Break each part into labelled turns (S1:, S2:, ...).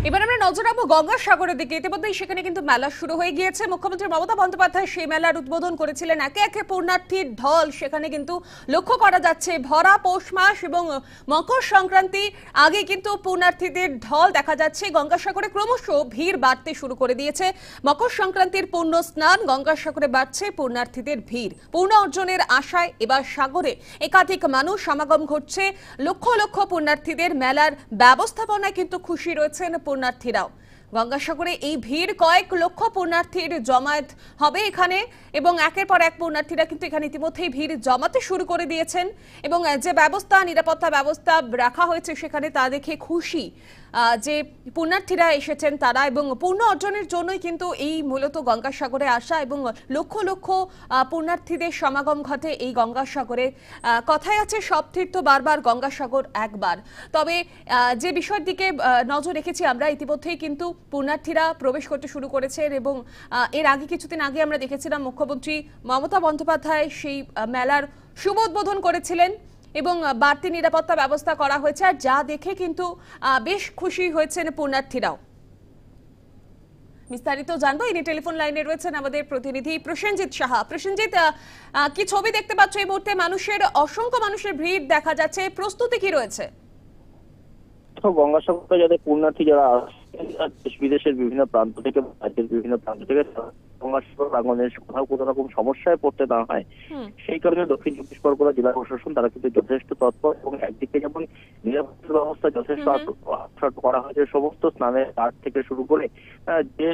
S1: এবার আমরা নজর রাখবো গঙ্গাসাগরের দিকে। ইতিমধ্যেই সেখানে কিন্তু মেলা শুরু হয়ে গিয়েছে। মুখ্যমন্ত্রী মমতা বন্দ্যোপাধ্যায় সেই মেলার উদ্বোধন করেছিলেন। একে একে পূর্ণার্থীর ঢল সেখানে কিন্তু লক্ষ্য করা যাচ্ছে। ভরা পৌষ মাস এবং মকর সংক্রান্তি আগে কিন্তু পূর্ণার্থীদের ঢল দেখা যাচ্ছে। গঙ্গাসাগরে ক্রমশ ভিড় বাড়তে শুরু করে দিয়েছে। মকর সংক্রান্তির পূর্ণ স্নান, গঙ্গাসাগরে বাড়ছে পূর্ণার্থীদের ভিড়। পূর্ণ অর্জনের আশায় এবার সাগরে একাধিক মানুষ সমাগম ঘটছে। লক্ষ লক্ষ পূর্ণার্থীদের মেলার ব্যবস্থাপনায় কিন্তু খুশি রয়েছেন পূর্ণার্থীরাও। গঙ্গাসাগরে এই ভিড়, কয়েক লক্ষ পূর্ণার্থীর জমায়েত হবে এখানে এবং একের পর এক পূর্ণার্থীরা কিন্তু এখানে ইতিমধ্যেই ভিড় জমাতে শুরু করে দিয়েছেন এবং যে ব্যবস্থা, নিরাপত্তা ব্যবস্থা রাখা হয়েছে সেখানে তা দেখে খুশি যে পূর্ণার্থীরা এসেছেন তারা, এবং পূর্ণ অর্জনের জন্যই কিন্তু এই মূলত গঙ্গাসাগরে আসা এবং লক্ষ লক্ষ পূর্ণার্থীদের সমাগম ঘটে এই গঙ্গাসাগরে। কথায় আছে সব তীর্থ বারবার, গঙ্গাসাগর একবার। তবে যে বিষয়ের দিকে নজর রেখেছি আমরা, ইতিমধ্যেই কিন্তু পূর্ণার্থীরা প্রবেশ করতে শুরু করেছেন এবং এর আগে কিছুদিন আগে আমরা দেখেছিলাম মুখ্যমন্ত্রী মমতা বন্দ্যোপাধ্যায় সেই মেলার শুভ উদ্বোধন করেছিলেন এবং বাড়তি নিরাপত্তা ব্যবস্থা করা হয়েছে, আর যা দেখে কিন্তু বেশ খুশি হয়েছেন পূর্ণার্থীরাও। বিস্তারিত জানবো, ইনি টেলিফোন লাইনে রয়েছেন আমাদের প্রতিনিধি প্রসেনজিৎ সাহা। প্রসেনজিৎ, কি ছবি দেখতে পাচ্ছ এই মুহূর্তে? অসংখ্য মানুষের ভিড় দেখা যাচ্ছে, প্রস্তুতি কি রয়েছে?
S2: গঙ্গাসাগরে যাদের পূর্ণার্থী যারা দেশ বিদেশের বিভিন্ন প্রান্ত থেকে, রাজ্যের বিভিন্ন প্রান্ত থেকে গঙ্গাসাগর প্রাঙ্গণে কোথাও কোনো রকম সমস্যায় পড়তে না হয়, সেই কারণে দক্ষিণ চব্বিশ পরগনা জেলা প্রশাসন তারা কিন্তু যথেষ্ট তৎপর এবং একদিকে যেমন নিরাপত্তা ব্যবস্থা যথেষ্ট করা হয়েছে, সমস্ত স্নানের ঘাট থেকে শুরু করে যে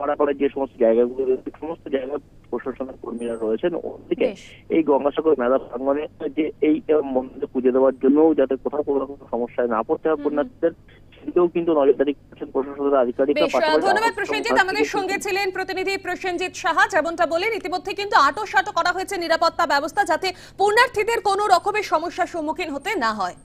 S2: ভাড়া করে যে সমস্ত জায়গাগুলো রয়েছে সমস্ত জায়গায় প্রশাসনের কর্মীরা রয়েছেন। অন্যদিকে এই গঙ্গাসাগর মেলা প্রাঙ্গণে যে এই মন্দিরে পুজো দেওয়ার জন্য যাতে কোথাও কোনো রকম সমস্যায় না পড়তে হয় পূর্ণার্থীদের, সেদিকেও কিন্তু নজরদারি করছেন প্রশাসনের আধিকারিকরা।
S1: ধন্যবাদ প্রসেনজিৎ। আমাদের সঙ্গে ছিলেন প্রতিনিধি প্রসেনজিৎ সাহা। যেমনটা বলেন, ইতিমধ্যে কিন্তু আঁটো সাঁটো করা হয়েছে নিরাপত্তা ব্যবস্থা যাতে পূর্ণার্থীদের কোনো রকমের সমস্যার সম্মুখীন হতে না হয়।